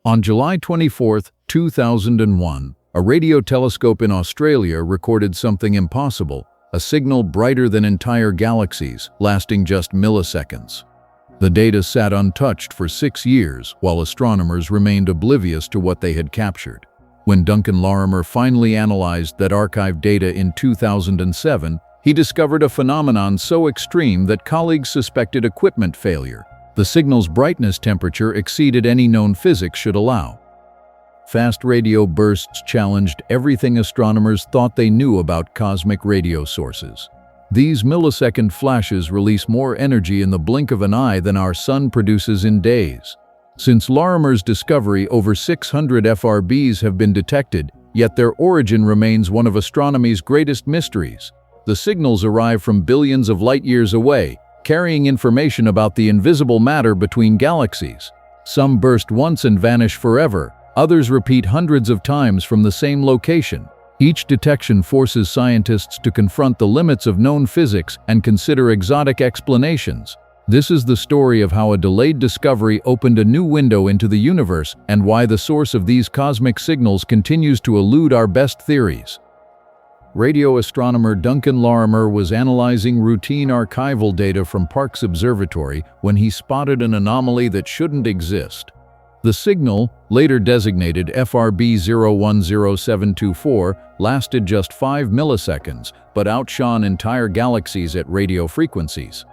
On July 24, 2001, a radio telescope in Australia recorded something impossible, a signal brighter than entire galaxies, lasting just milliseconds. The data sat untouched for 6 years, while astronomers remained oblivious to what they had captured. When Duncan Lorimer finally analyzed that archived data in 2007, he discovered a phenomenon so extreme that colleagues suspected equipment failure. The signal's brightness temperature exceeded any known physics should allow. Fast radio bursts challenged everything astronomers thought they knew about cosmic radio sources. These millisecond flashes release more energy in the blink of an eye than our sun produces in days. Since Lorimer's discovery, over 600 FRBs have been detected, yet their origin remains one of astronomy's greatest mysteries. The signals arrive from billions of light-years away, carrying information about the invisible matter between galaxies. Some burst once and vanish forever, others repeat hundreds of times from the same location. Each detection forces scientists to confront the limits of known physics and consider exotic explanations. This is the story of how a delayed discovery opened a new window into the universe and why the source of these cosmic signals continues to elude our best theories. Radio astronomer Duncan Lorimer was analyzing routine archival data from Parkes Observatory when he spotted an anomaly that shouldn't exist. The signal, later designated FRB 010724, lasted just 5 milliseconds, but outshone entire galaxies at radio frequencies.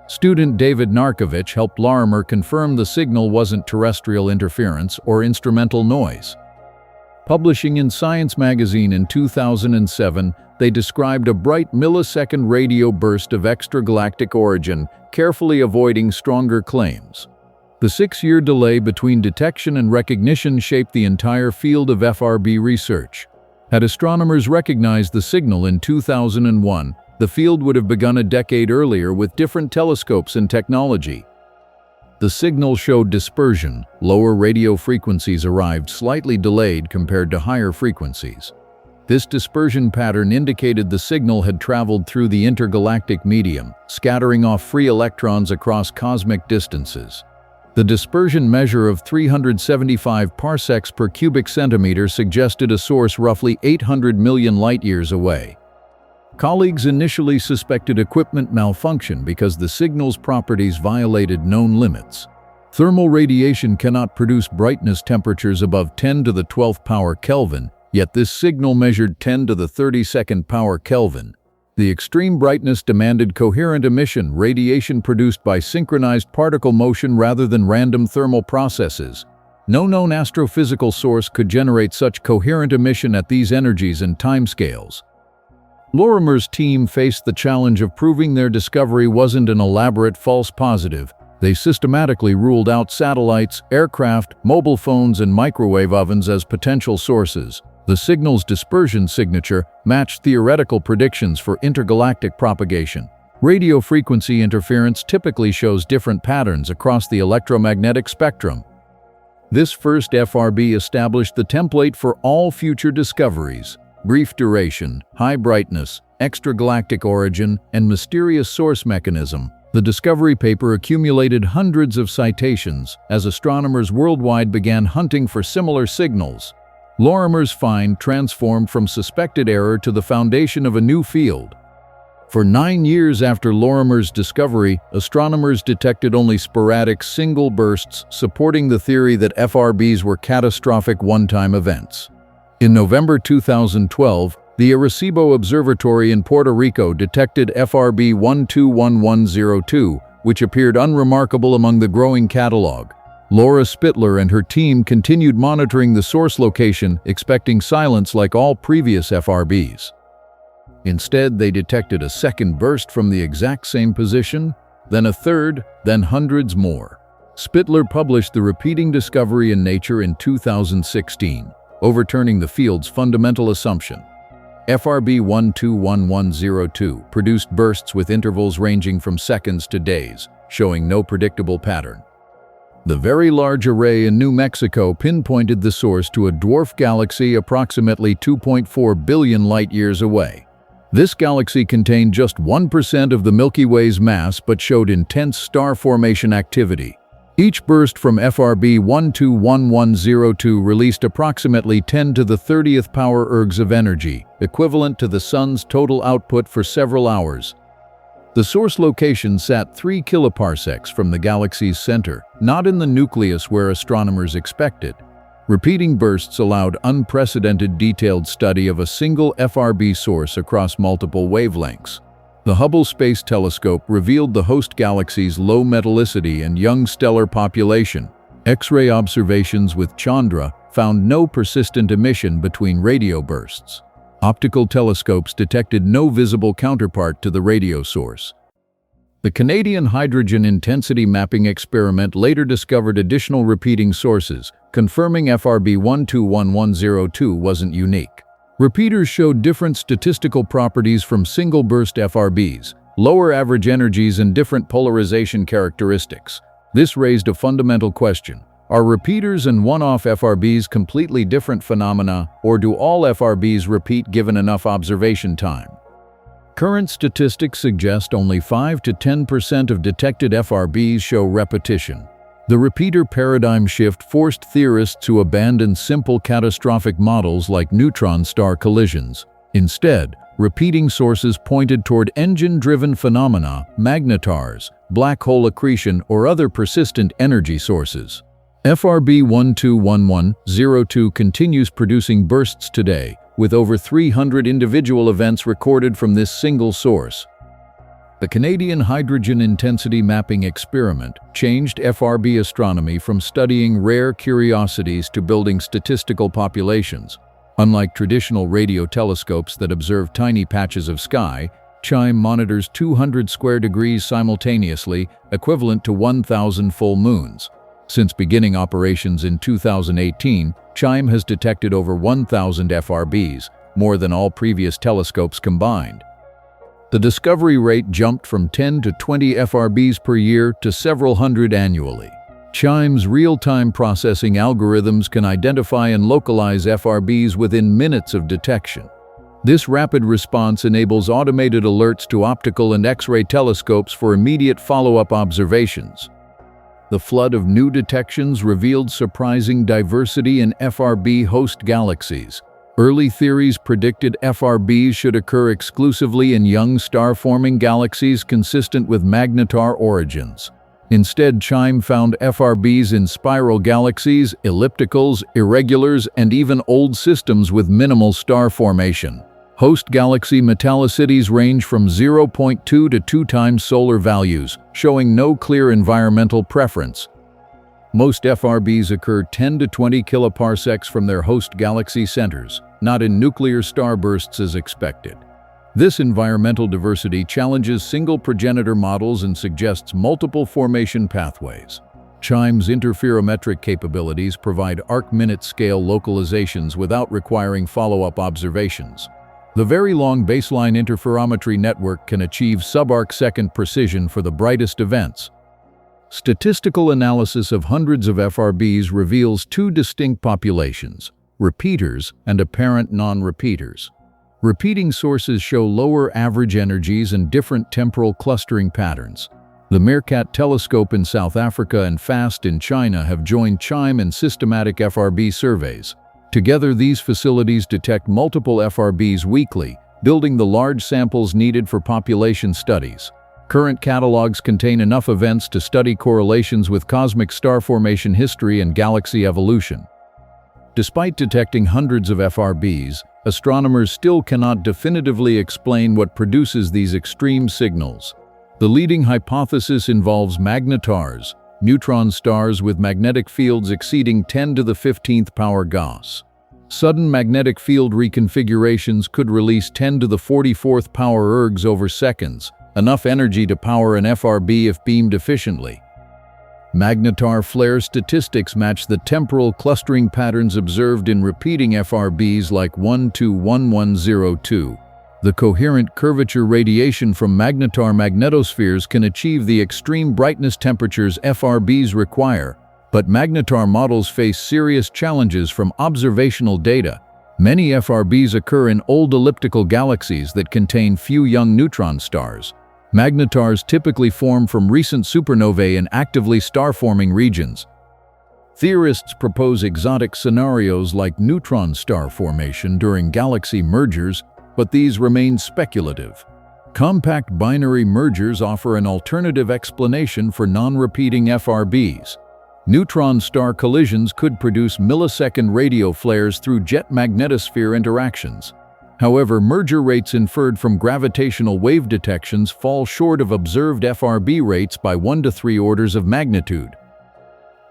Student David Narkovich helped Lorimer confirm the signal wasn't terrestrial interference or instrumental noise. Publishing in Science magazine in 2007, they described a bright millisecond radio burst of extragalactic origin, carefully avoiding stronger claims. The 6-year delay between detection and recognition shaped the entire field of FRB research. Had astronomers recognized the signal in 2001, the field would have begun a decade earlier with different telescopes and technology. The signal showed dispersion. Lower radio frequencies arrived slightly delayed compared to higher frequencies. This dispersion pattern indicated the signal had traveled through the intergalactic medium, scattering off free electrons across cosmic distances. The dispersion measure of 375 parsecs per cubic centimeter suggested a source roughly 800 million light-years away. Colleagues initially suspected equipment malfunction because the signal's properties violated known limits. Thermal radiation cannot produce brightness temperatures above 10 to the 12th power Kelvin, yet this signal measured 10 to the 32nd power Kelvin. The extreme brightness demanded coherent emission, radiation produced by synchronized particle motion rather than random thermal processes. No known astrophysical source could generate such coherent emission at these energies and timescales. Lorimer's team faced the challenge of proving their discovery wasn't an elaborate false positive. They systematically ruled out satellites, aircraft, mobile phones, and microwave ovens as potential sources. The signal's dispersion signature matched theoretical predictions for intergalactic propagation. Radio frequency interference typically shows different patterns across the electromagnetic spectrum. This first FRB established the template for all future discoveries. Brief duration, high brightness, extragalactic origin, and mysterious source mechanism. The discovery paper accumulated hundreds of citations as astronomers worldwide began hunting for similar signals. Lorimer's find transformed from suspected error to the foundation of a new field. For 9 years after Lorimer's discovery, astronomers detected only sporadic single bursts, supporting the theory that FRBs were catastrophic one-time events. In November 2012, the Arecibo Observatory in Puerto Rico detected FRB 121102, which appeared unremarkable among the growing catalog. Laura Spittler and her team continued monitoring the source location, expecting silence like all previous FRBs. Instead, they detected a second burst from the exact same position, then a third, then hundreds more. Spittler published the repeating discovery in Nature in 2016. Overturning the field's fundamental assumption. FRB 121102 produced bursts with intervals ranging from seconds to days, showing no predictable pattern. The Very Large Array in New Mexico pinpointed the source to a dwarf galaxy approximately 2.4 billion light-years away. This galaxy contained just 1% of the Milky Way's mass but showed intense star formation activity. Each burst from FRB 121102 released approximately 10 to the 30th power ergs of energy, equivalent to the Sun's total output for several hours. The source location sat 3 kiloparsecs from the galaxy's center, not in the nucleus where astronomers expected. Repeating bursts allowed unprecedented detailed study of a single FRB source across multiple wavelengths. The Hubble Space Telescope revealed the host galaxy's low metallicity and young stellar population. X-ray observations with Chandra found no persistent emission between radio bursts. Optical telescopes detected no visible counterpart to the radio source. The Canadian Hydrogen Intensity Mapping Experiment later discovered additional repeating sources, confirming FRB 121102 wasn't unique. Repeaters showed different statistical properties from single-burst FRBs, lower average energies and different polarization characteristics. This raised a fundamental question. Are repeaters and one-off FRBs completely different phenomena, or do all FRBs repeat given enough observation time? Current statistics suggest only 5 to 10% of detected FRBs show repetition. The repeater paradigm shift forced theorists to abandon simple catastrophic models like neutron star collisions. Instead, repeating sources pointed toward engine-driven phenomena, magnetars, black hole accretion, or other persistent energy sources. FRB 121102 continues producing bursts today, with over 300 individual events recorded from this single source. The Canadian Hydrogen Intensity Mapping Experiment changed FRB astronomy from studying rare curiosities to building statistical populations. Unlike traditional radio telescopes that observe tiny patches of sky, CHIME monitors 200 square degrees simultaneously, equivalent to 1,000 full moons. Since beginning operations in 2018, CHIME has detected over 1,000 FRBs, more than all previous telescopes combined. The discovery rate jumped from 10 to 20 FRBs per year to several hundred annually. CHIME's real-time processing algorithms can identify and localize FRBs within minutes of detection. This rapid response enables automated alerts to optical and X-ray telescopes for immediate follow-up observations. The flood of new detections revealed surprising diversity in FRB host galaxies. Early theories predicted FRBs should occur exclusively in young star-forming galaxies consistent with magnetar origins. Instead, CHIME found FRBs in spiral galaxies, ellipticals, irregulars, and even old systems with minimal star formation. Host galaxy metallicities range from 0.2 to 2 times solar values, showing no clear environmental preference. Most FRBs occur 10 to 20 kiloparsecs from their host galaxy centers, not in nuclear starbursts as expected. This environmental diversity challenges single progenitor models and suggests multiple formation pathways. CHIME's interferometric capabilities provide arc-minute scale localizations without requiring follow-up observations. The Very Long Baseline Interferometry Network can achieve sub-arc-second precision for the brightest events. Statistical analysis of hundreds of FRBs reveals two distinct populations: repeaters and apparent non-repeaters. Repeating sources show lower average energies and different temporal clustering patterns. The Meerkat telescope in South Africa and FAST in China have joined CHIME in systematic FRB surveys. Together, these facilities detect multiple FRBs weekly, building the large samples needed for population studies. Current catalogs contain enough events to study correlations with cosmic star formation history and galaxy evolution. Despite detecting hundreds of FRBs, astronomers still cannot definitively explain what produces these extreme signals. The leading hypothesis involves magnetars, neutron stars with magnetic fields exceeding 10 to the 15th power Gauss. Sudden magnetic field reconfigurations could release 10 to the 44th power ergs over seconds, enough energy to power an FRB if beamed efficiently. Magnetar flare statistics match the temporal clustering patterns observed in repeating FRBs like 121102. The coherent curvature radiation from magnetar magnetospheres can achieve the extreme brightness temperatures FRBs require, but magnetar models face serious challenges from observational data. Many FRBs occur in old elliptical galaxies that contain few young neutron stars. Magnetars typically form from recent supernovae in actively star-forming regions. Theorists propose exotic scenarios like neutron star formation during galaxy mergers, but these remain speculative. Compact binary mergers offer an alternative explanation for non-repeating FRBs. Neutron star collisions could produce millisecond radio flares through jet magnetosphere interactions. However, merger rates inferred from gravitational wave detections fall short of observed FRB rates by 1 to 3 orders of magnitude.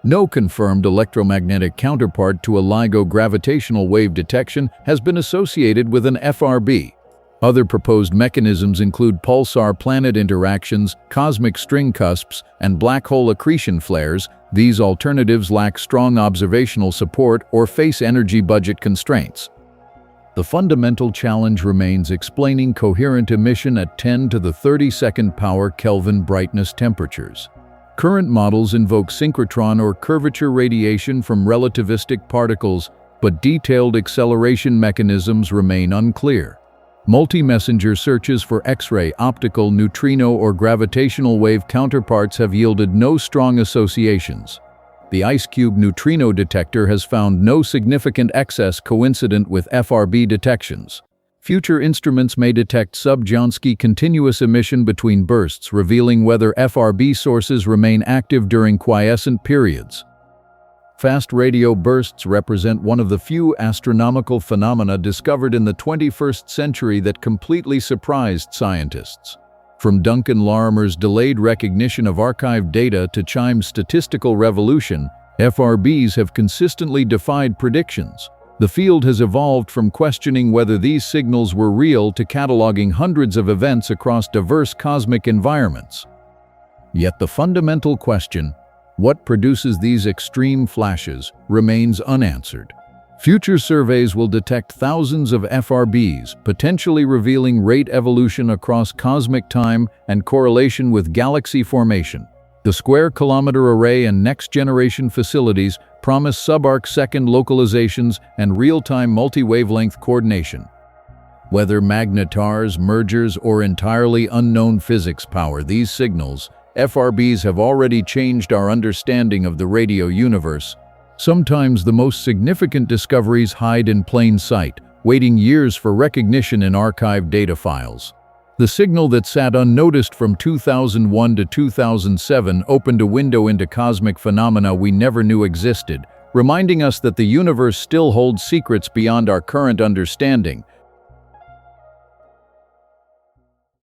No confirmed electromagnetic counterpart to a LIGO gravitational wave detection has been associated with an FRB. Other proposed mechanisms include pulsar-planet interactions, cosmic string cusps, and black hole accretion flares. These alternatives lack strong observational support or face energy budget constraints. The fundamental challenge remains explaining coherent emission at 10 to the 32nd power Kelvin brightness temperatures. Current models invoke synchrotron or curvature radiation from relativistic particles, but detailed acceleration mechanisms remain unclear. Multi-messenger searches for X-ray, optical, neutrino, or gravitational wave counterparts have yielded no strong associations. The IceCube neutrino detector has found no significant excess coincident with FRB detections. Future instruments may detect sub-Jansky continuous emission between bursts, revealing whether FRB sources remain active during quiescent periods. Fast radio bursts represent one of the few astronomical phenomena discovered in the 21st century that completely surprised scientists. From Duncan Larimer's delayed recognition of archived data to Chime's statistical revolution, FRBs have consistently defied predictions. The field has evolved from questioning whether these signals were real to cataloging hundreds of events across diverse cosmic environments. Yet the fundamental question, what produces these extreme flashes, remains unanswered. Future surveys will detect thousands of FRBs, potentially revealing rate evolution across cosmic time and correlation with galaxy formation. The Square Kilometre Array and next-generation facilities promise sub-arc-second localizations and real-time multi-wavelength coordination. Whether magnetars, mergers, or entirely unknown physics power these signals, FRBs have already changed our understanding of the radio universe. Sometimes the most significant discoveries hide in plain sight, waiting years for recognition in archived data files. The signal that sat unnoticed from 2001 to 2007 opened a window into cosmic phenomena we never knew existed, reminding us that the universe still holds secrets beyond our current understanding.